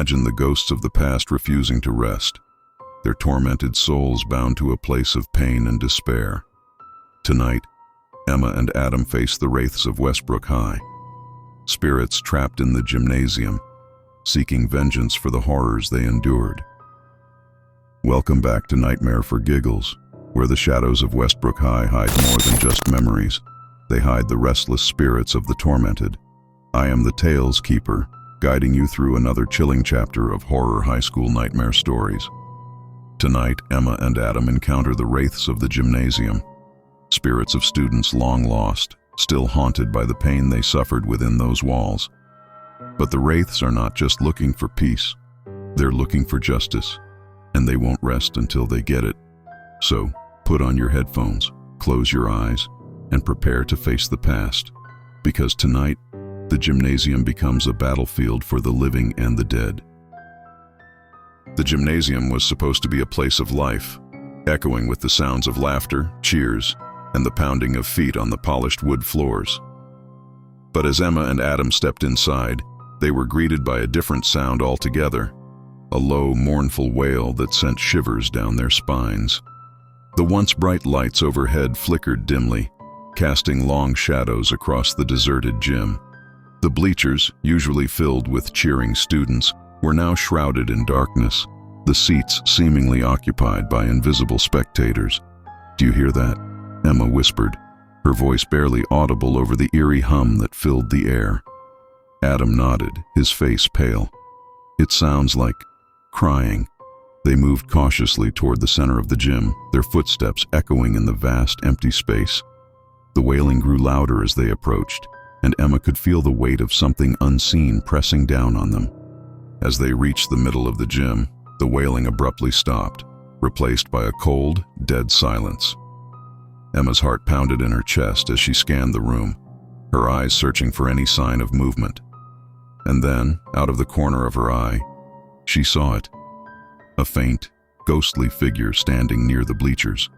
Imagine the ghosts of the past refusing to rest, their tormented souls bound to a place of pain and despair. Tonight, Emma and Adam face the Wraiths of Westbrook High, spirits trapped in the Gymnasium, seeking vengeance for the horrors they endured. Welcome back to Nightmare for Giggles, where the shadows of Westbrook High hide more than just memories. They hide the restless spirits of the tormented. I am the Tales Keeper, guiding you through another chilling chapter of Horror Highschool Nightmare Stories. Tonight, Emma and Adam encounter the Wraiths of the Gymnasium, spirits of students long lost, still haunted by the pain they suffered within those walls. But the Wraiths are not just looking for peace, they're looking for justice, and they won't rest until they get it. So, put on your headphones, close your eyes, and prepare to face the past, because tonight, the Gymnasium becomes a battlefield for the living and the dead. The Gymnasium was supposed to be a place of life, echoing with the sounds of laughter, cheers, and the pounding of feet on the polished wood floors. But as Emma and Adam stepped inside, they were greeted by a different sound altogether, a low, mournful wail that sent shivers down their spines. The once bright lights overhead flickered dimly, casting long shadows across the deserted gym. The bleachers, usually filled with cheering students, were now shrouded in darkness, the seats seemingly occupied by invisible spectators. "Do you hear that?" Emma whispered, her voice barely audible over the eerie hum that filled the air. Adam nodded, his face pale. "It sounds like crying." They moved cautiously toward the center of the gym, their footsteps echoing in the vast, empty space. The wailing grew louder as they approached, and Emma could feel the weight of something unseen pressing down on them. As they reached the middle of the gym, the wailing abruptly stopped, replaced by a cold, dead silence. Emma's heart pounded in her chest as she scanned the room, her eyes searching for any sign of movement. And then, out of the corner of her eye, she saw it. A faint, ghostly figure standing near the bleachers.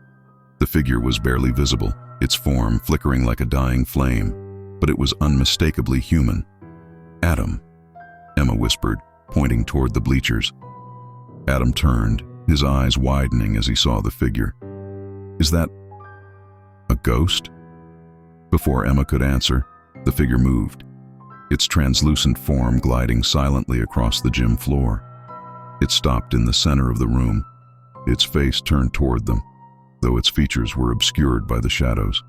The figure was barely visible, its form flickering like a dying flame, but it was unmistakably human. "Adam," Emma whispered, pointing toward the bleachers. Adam turned, his eyes widening as he saw the figure. "Is that a ghost?" Before Emma could answer, the figure moved, its translucent form gliding silently across the gym floor. It stopped in the center of the room, its face turned toward them, though its features were obscured by the shadows.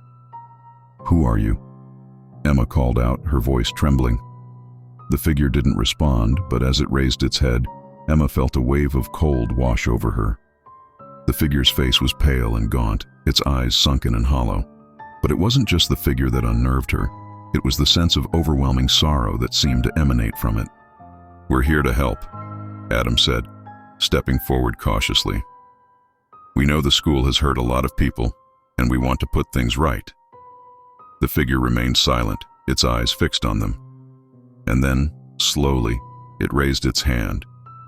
"Who are you?" Emma called out, her voice trembling. The figure didn't respond, but as it raised its head, Emma felt a wave of cold wash over her. The figure's face was pale and gaunt, its eyes sunken and hollow. But it wasn't just the figure that unnerved her, it was the sense of overwhelming sorrow that seemed to emanate from it. "We're here to help," Adam said, stepping forward cautiously. "We know the school has hurt a lot of people, and we want to put things right." The figure remained silent, its eyes fixed on them. And then, slowly, it raised its hand,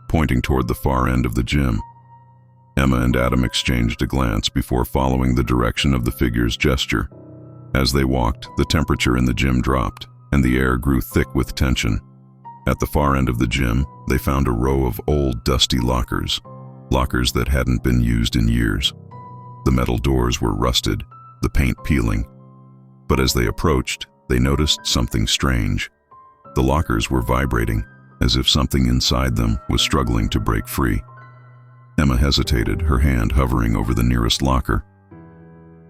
pointing toward the far end of the gym. Emma and Adam exchanged a glance before following the direction of the figure's gesture. As they walked, the temperature in the gym dropped, and the air grew thick with tension. At the far end of the gym, they found a row of old, dusty lockers that hadn't been used in years. The metal doors were rusted, the paint peeling. But as they approached, they noticed something strange. The lockers were vibrating, as if something inside them was struggling to break free. Emma hesitated, her hand hovering over the nearest locker.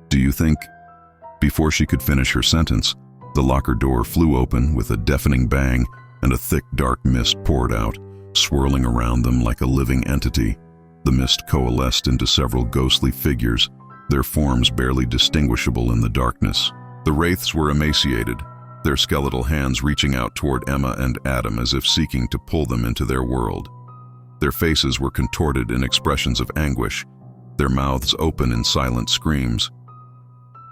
"Do you think—" Before she could finish her sentence, the locker door flew open with a deafening bang, and a thick, dark mist poured out, swirling around them like a living entity. The mist coalesced into several ghostly figures, their forms barely distinguishable in the darkness. The Wraiths were emaciated, their skeletal hands reaching out toward Emma and Adam as if seeking to pull them into their world. Their faces were contorted in expressions of anguish, their mouths open in silent screams.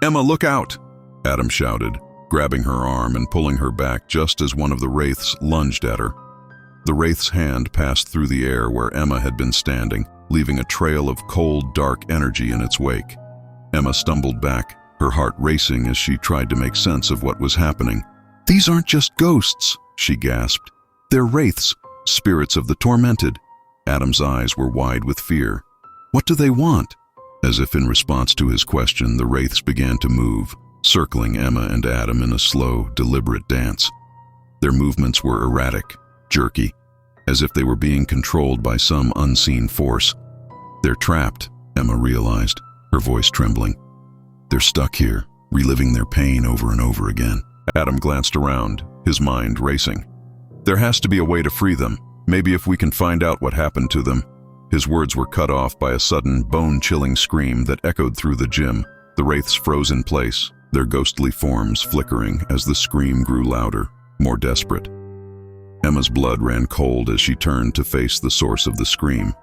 "Emma, look out!" Adam shouted, grabbing her arm and pulling her back just as one of the Wraiths lunged at her. The Wraith's hand passed through the air where Emma had been standing, leaving a trail of cold, dark energy in its wake. Emma stumbled back, her heart racing as she tried to make sense of what was happening. "These aren't just ghosts," she gasped. "They're Wraiths, Spirits of the tormented. Adam's eyes were wide with fear. What do they want? As if in response to his question, the wraiths began to move, circling Emma and Adam in a slow, deliberate dance. Their movements were erratic, jerky, as if they were being controlled by some unseen force. They're trapped, Emma realized, her voice trembling. They're stuck here, reliving their pain over and over again. Adam glanced around, his mind racing. There has to be a way to free them. Maybe if we can find out what happened to them. His words were cut off by a sudden, bone-chilling scream that echoed through the gym. The wraiths froze in place, their ghostly forms flickering as the scream grew louder, more desperate. Emma's blood ran cold as she turned to face the source of the scream.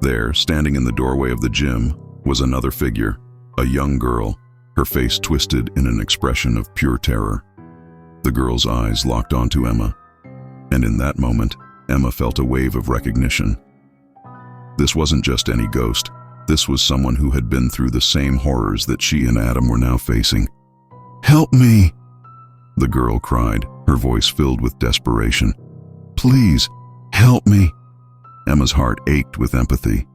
There, standing in the doorway of the gym, was another figure, a young girl, her face twisted in an expression of pure terror. The girl's eyes locked onto Emma, and in that moment, Emma felt a wave of recognition. This wasn't just any ghost. This was someone who had been through the same horrors that she and Adam were now facing. "Help me!" the girl cried, her voice filled with desperation. "Please, help me!" Emma's heart ached with empathy.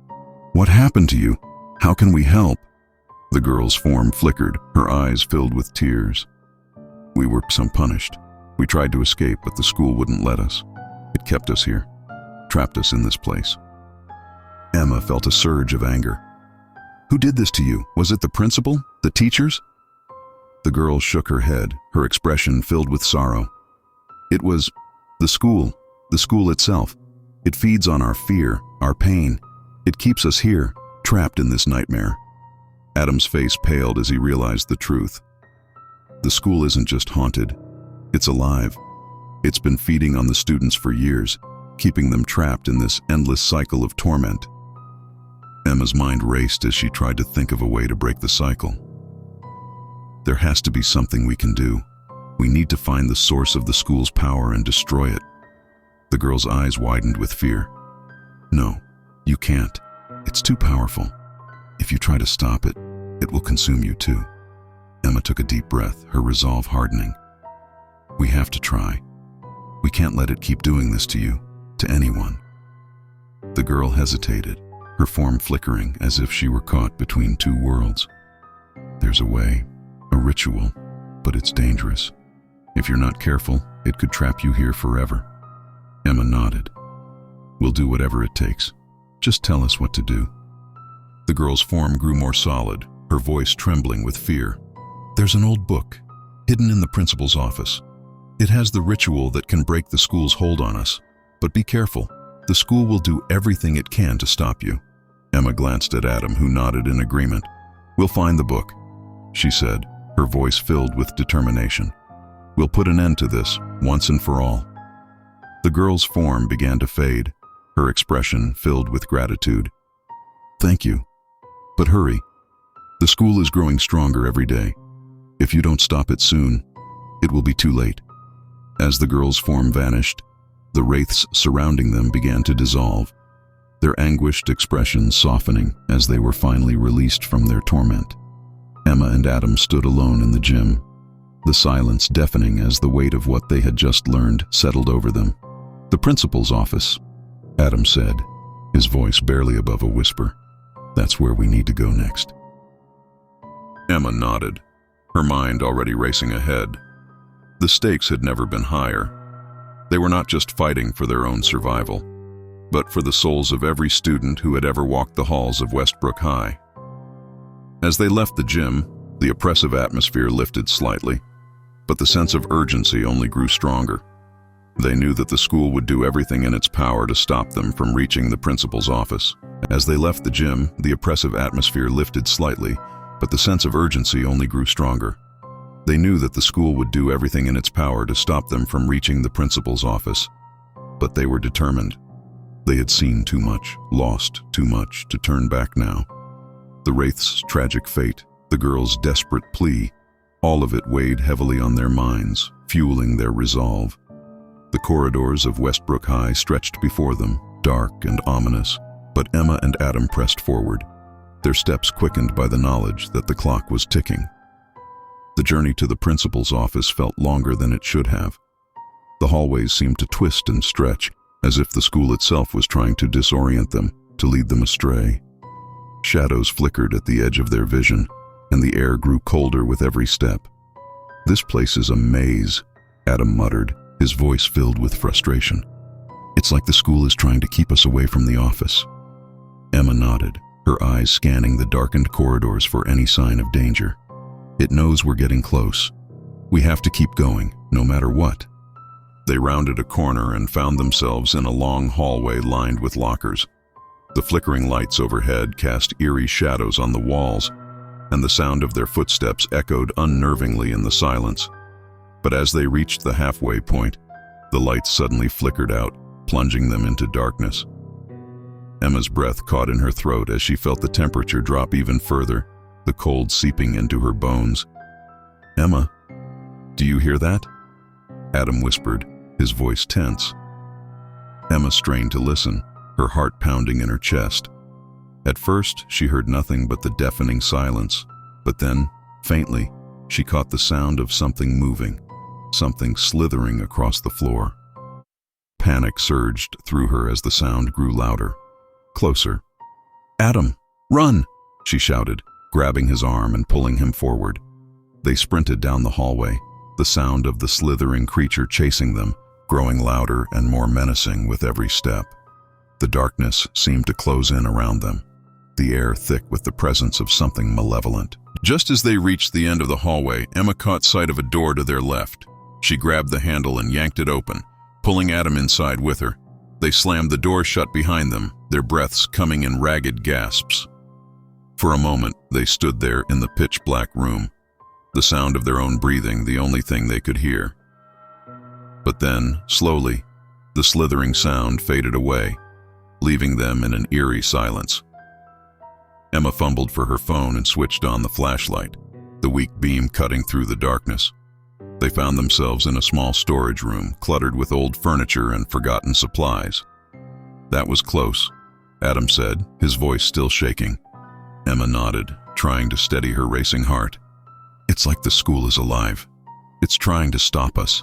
"What happened to you? How can we help?" The girl's form flickered, her eyes filled with tears. "We were punished. We tried to escape, but the school wouldn't let us. It kept us here, trapped us in this place." Emma felt a surge of anger. "Who did this to you? Was it the principal? The teachers?" The girl shook her head, her expression filled with sorrow. "It was the school itself. It feeds on our fear, our pain. It keeps us here, trapped in this nightmare." Adam's face paled as he realized the truth. The school isn't just haunted, it's alive. It's been feeding on the students for years, keeping them trapped in this endless cycle of torment. Emma's mind raced as she tried to think of a way to break the cycle. There has to be something we can do. We need to find the source of the school's power and destroy it. The girl's eyes widened with fear. "No, you can't. It's too powerful. If you try to stop it, it will consume you too." Emma took a deep breath, her resolve hardening. "We have to try. We can't let it keep doing this to you, to anyone." The girl hesitated, her form flickering as if she were caught between two worlds. "There's a way, a ritual, but it's dangerous. If you're not careful, it could trap you here forever." Emma nodded. "We'll do whatever it takes. Just tell us what to do." The girl's form grew more solid, her voice trembling with fear. "There's an old book, hidden in the principal's office. It has the ritual that can break the school's hold on us. But be careful. The school will do everything it can to stop you." Emma glanced at Adam, who nodded in agreement. "We'll find the book," she said, her voice filled with determination. "We'll put an end to this, once and for all." The girl's form began to fade, her expression filled with gratitude. "Thank you. But hurry. The school is growing stronger every day. If you don't stop it soon, it will be too late." As the girl's form vanished, the wraiths surrounding them began to dissolve, their anguished expressions softening as they were finally released from their torment. Emma and Adam stood alone in the gym, the silence deafening as the weight of what they had just learned settled over them. "The principal's office," Adam said, his voice barely above a whisper. "That's where we need to go next." Emma nodded, her mind already racing ahead. The stakes had never been higher. They were not just fighting for their own survival, but for the souls of every student who had ever walked the halls of Westbrook High. As they left the gym, the oppressive atmosphere lifted slightly, but the sense of urgency only grew stronger. They knew that the school would do everything in its power to stop them from reaching the principal's office. As they left the gym, the oppressive atmosphere lifted slightly, but the sense of urgency only grew stronger. They knew that the school would do everything in its power to stop them from reaching the principal's office, but they were determined. They had seen too much, lost too much to turn back now. The wraith's tragic fate, the girl's desperate plea, all of it weighed heavily on their minds, fueling their resolve. The corridors of Westbrook High stretched before them, dark and ominous, but Emma and Adam pressed forward, their steps quickened by the knowledge that the clock was ticking. The journey to the principal's office felt longer than it should have. The hallways seemed to twist and stretch, as if the school itself was trying to disorient them, to lead them astray. Shadows flickered at the edge of their vision, and the air grew colder with every step. "This place is a maze," Adam muttered, his voice filled with frustration. "It's like the school is trying to keep us away from the office." Emma nodded, her eyes scanning the darkened corridors for any sign of danger. "It knows we're getting close. We have to keep going, no matter what." They rounded a corner and found themselves in a long hallway lined with lockers. The flickering lights overhead cast eerie shadows on the walls, and the sound of their footsteps echoed unnervingly in the silence. But as they reached the halfway point, the lights suddenly flickered out, plunging them into darkness. Emma's breath caught in her throat as she felt the temperature drop even further, the cold seeping into her bones. "Emma, do you hear that?" Adam whispered, his voice tense. Emma strained to listen, her heart pounding in her chest. At first, she heard nothing but the deafening silence, but then, faintly, she caught the sound of something moving, something slithering across the floor. Panic surged through her as the sound grew louder, closer. "Adam, run!" she shouted, grabbing his arm and pulling him forward. They sprinted down the hallway, the sound of the slithering creature chasing them, growing louder and more menacing with every step. The darkness seemed to close in around them, the air thick with the presence of something malevolent. Just as they reached the end of the hallway, Emma caught sight of a door to their left. She grabbed the handle and yanked it open, pulling Adam inside with her. They slammed the door shut behind them, their breaths coming in ragged gasps. For a moment, they stood there in the pitch-black room, the sound of their own breathing the only thing they could hear. But then, slowly, the slithering sound faded away, leaving them in an eerie silence. Emma fumbled for her phone and switched on the flashlight, the weak beam cutting through the darkness. They found themselves in a small storage room, cluttered with old furniture and forgotten supplies. "That was close," Adam said, his voice still shaking. Emma nodded, trying to steady her racing heart. "It's like the school is alive. It's trying to stop us."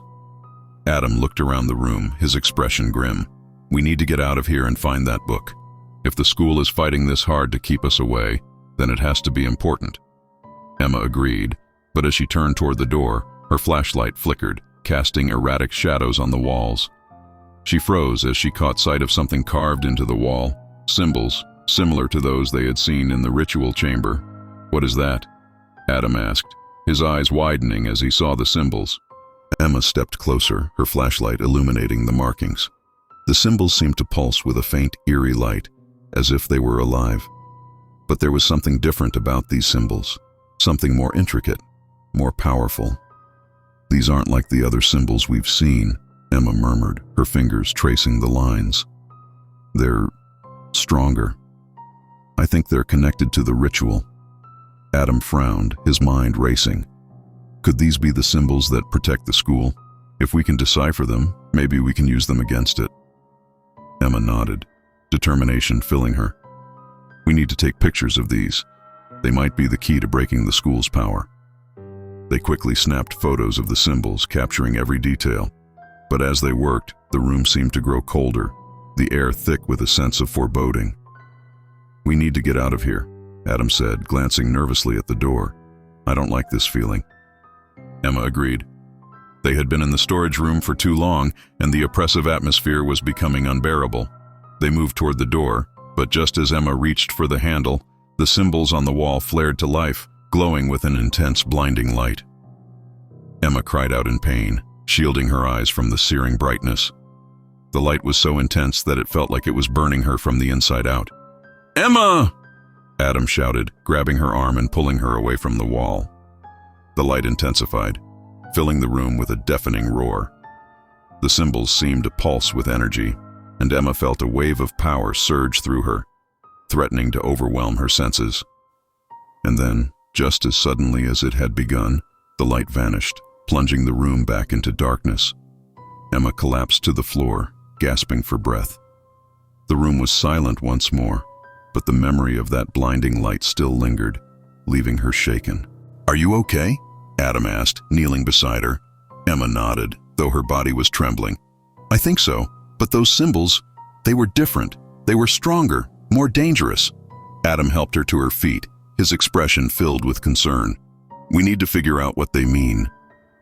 Adam looked around the room, his expression grim. "We need to get out of here and find that book. If the school is fighting this hard to keep us away, then it has to be important." Emma agreed, but as she turned toward the door, her flashlight flickered, casting erratic shadows on the walls. She froze as she caught sight of something carved into the wall, symbols, similar to those they had seen in the ritual chamber. "What is that?" Adam asked, his eyes widening as he saw the symbols. Emma stepped closer, her flashlight illuminating the markings. The symbols seemed to pulse with a faint, eerie light, as if they were alive. But there was something different about these symbols, something more intricate, more powerful. "These aren't like the other symbols we've seen," Emma murmured, her fingers tracing the lines. "They're stronger. I think they're connected to the ritual." Adam frowned, his mind racing. Could these be the symbols that protect the school? If we can decipher them, maybe we can use them against it. Emma nodded, determination filling her. "We need to take pictures of these. They might be the key to breaking the school's power." They quickly snapped photos of the symbols, capturing every detail. But as they worked, the room seemed to grow colder, the air thick with a sense of foreboding. "We need to get out of here," Adam said, glancing nervously at the door. "I don't like this feeling." Emma agreed. They had been in the storage room for too long, and the oppressive atmosphere was becoming unbearable. They moved toward the door, but just as Emma reached for the handle, the symbols on the wall flared to life, glowing with an intense, blinding light. Emma cried out in pain, shielding her eyes from the searing brightness. The light was so intense that it felt like it was burning her from the inside out. "Emma!" Adam shouted, grabbing her arm and pulling her away from the wall. The light intensified, filling the room with a deafening roar. The symbols seemed to pulse with energy, and Emma felt a wave of power surge through her, threatening to overwhelm her senses. And then, just as suddenly as it had begun, the light vanished, plunging the room back into darkness. Emma collapsed to the floor, gasping for breath. The room was silent once more, but the memory of that blinding light still lingered, leaving her shaken. "Are you okay?" Adam asked, kneeling beside her. Emma nodded, though her body was trembling. "I think so. But those symbols, they were different. They were stronger, more dangerous. Adam helped her to her feet, his expression filled with concern. We need to figure out what they mean.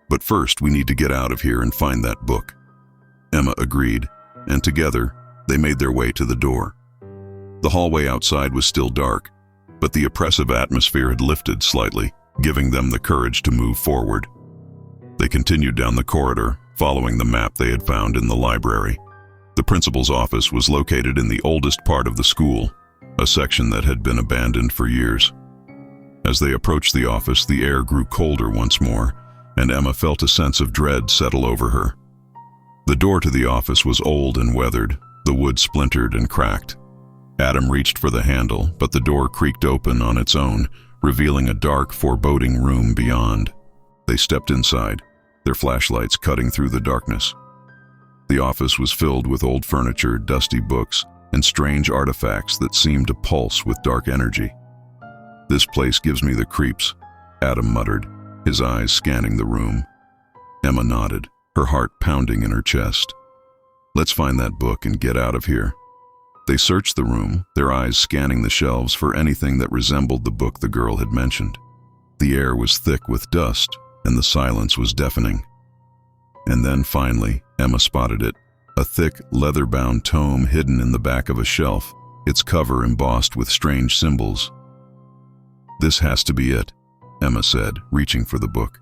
But first, we need to get out of here and find that book. Emma agreed, and together, they made their way to the door. The hallway outside was still dark, but the oppressive atmosphere had lifted slightly, giving them the courage to move forward. They continued down the corridor, following the map they had found in the library. The principal's office was located in the oldest part of the school, a section that had been abandoned for years. As they approached the office, the air grew colder once more, and Emma felt a sense of dread settle over her. The door to the office was old and weathered, the wood splintered and cracked. Adam reached for the handle, but the door creaked open on its own, revealing a dark, foreboding room beyond. They stepped inside, their flashlights cutting through the darkness. The office was filled with old furniture, dusty books, and strange artifacts that seemed to pulse with dark energy. "This place gives me the creeps," Adam muttered, his eyes scanning the room. Emma nodded, her heart pounding in her chest. "Let's find that book and get out of here." They searched the room, their eyes scanning the shelves for anything that resembled the book the girl had mentioned. The air was thick with dust, and the silence was deafening. And then, finally, Emma spotted it, a thick, leather-bound tome hidden in the back of a shelf, its cover embossed with strange symbols. "This has to be it," Emma said, reaching for the book.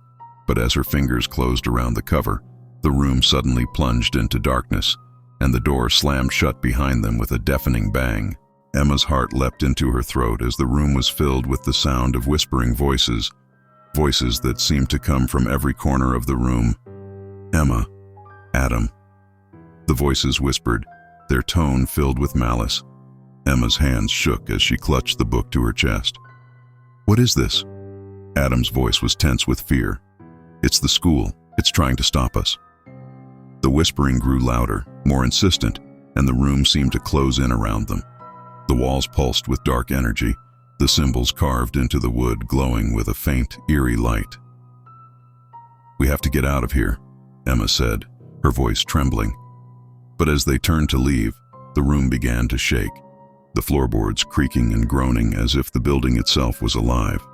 But as her fingers closed around the cover, the room suddenly plunged into darkness, and the door slammed shut behind them with a deafening bang. Emma's heart leapt into her throat as the room was filled with the sound of whispering voices, voices that seemed to come from every corner of the room. "Emma, Adam." The voices whispered, their tone filled with malice. Emma's hands shook as she clutched the book to her chest. "What is this?" Adam's voice was tense with fear. "It's the school. It's trying to stop us." The whispering grew louder, more insistent, and the room seemed to close in around them. The walls pulsed with dark energy, the symbols carved into the wood glowing with a faint, eerie light. "We have to get out of here," Emma said, her voice trembling. But as they turned to leave, the room began to shake, the floorboards creaking and groaning as if the building itself was alive.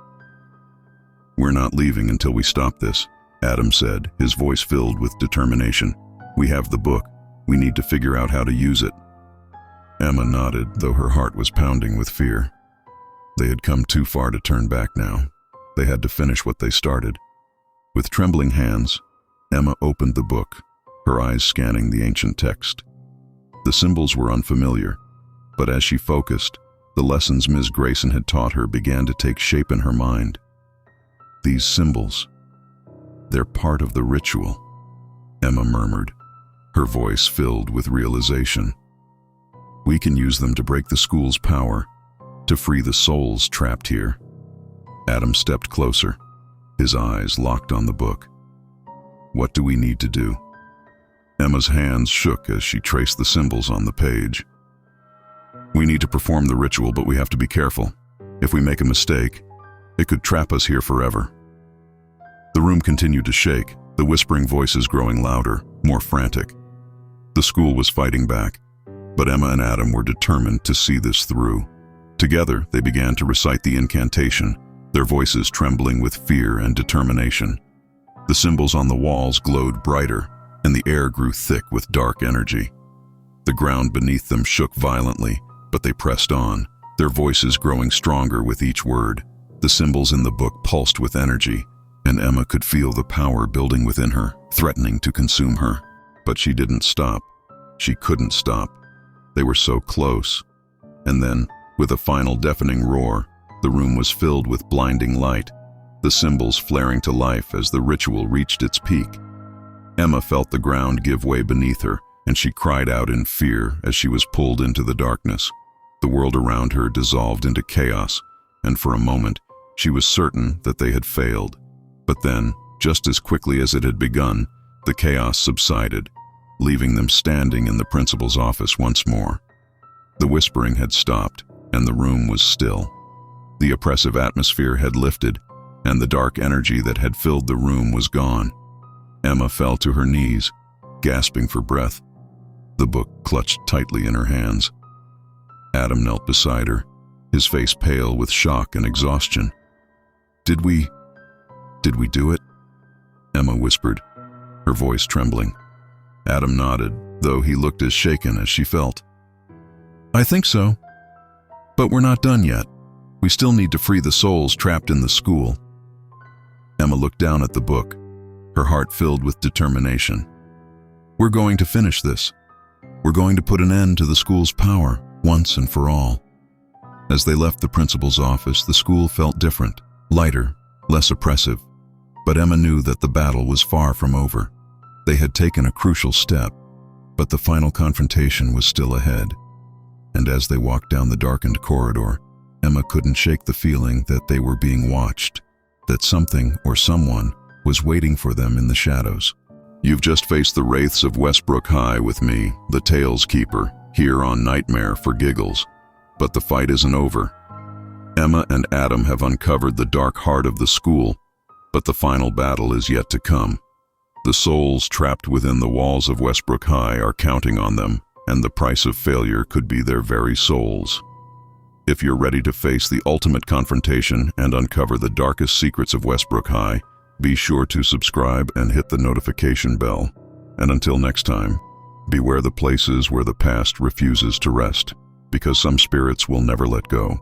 "We're not leaving until we stop this," Adam said, his voice filled with determination. "We have the book. We need to figure out how to use it." Emma nodded, though her heart was pounding with fear. They had come too far to turn back now. They had to finish what they started. With trembling hands, Emma opened the book, her eyes scanning the ancient text. The symbols were unfamiliar, but as she focused, the lessons Ms. Grayson had taught her began to take shape in her mind. "These symbols, they're part of the ritual," Emma murmured, her voice filled with realization. "We can use them to break the school's power, to free the souls trapped here." Adam stepped closer, his eyes locked on the book. "What do we need to do?" Emma's hands shook as she traced the symbols on the page. "We need to perform the ritual, but we have to be careful. If we make a mistake, it could trap us here forever." The room continued to shake, the whispering voices growing louder, more frantic. The school was fighting back, but Emma and Adam were determined to see this through. Together, they began to recite the incantation, their voices trembling with fear and determination. The symbols on the walls glowed brighter, and the air grew thick with dark energy. The ground beneath them shook violently, but they pressed on, their voices growing stronger with each word. The symbols in the book pulsed with energy, and Emma could feel the power building within her, threatening to consume her. But she didn't stop. She couldn't stop. They were so close. And then, with a final deafening roar, the room was filled with blinding light, the symbols flaring to life as the ritual reached its peak. Emma felt the ground give way beneath her, and she cried out in fear as she was pulled into the darkness. The world around her dissolved into chaos, and for a moment, she was certain that they had failed. But then, just as quickly as it had begun, the chaos subsided, leaving them standing in the principal's office once more. The whispering had stopped, and the room was still. The oppressive atmosphere had lifted, and the dark energy that had filled the room was gone. Emma fell to her knees, gasping for breath. the book clutched tightly in her hands. Adam knelt beside her, his face pale with shock and exhaustion. Did we do it?" Emma whispered, her voice trembling. Adam nodded, though he looked as shaken as she felt. "I think so. But we're not done yet. We still need to free the souls trapped in the school." Emma looked down at the book, her heart filled with determination. "We're going to finish this. We're going to put an end to the school's power, once and for all." As they left the principal's office, the school felt different, lighter, less oppressive. But Emma knew that the battle was far from over. They had taken a crucial step, but the final confrontation was still ahead. And as they walked down the darkened corridor, Emma couldn't shake the feeling that they were being watched, that something or someone was waiting for them in the shadows. You've just faced the Wraiths of Westbrook High with me, the Tales Keeper, here on Nightmare for Giggles. But the fight isn't over. Emma and Adam have uncovered the dark heart of the school, but the final battle is yet to come. The souls trapped within the walls of Westbrook High are counting on them, and the price of failure could be their very souls. If you're ready to face the ultimate confrontation and uncover the darkest secrets of Westbrook High, be sure to subscribe and hit the notification bell. And until next time, beware the places where the past refuses to rest, because some spirits will never let go.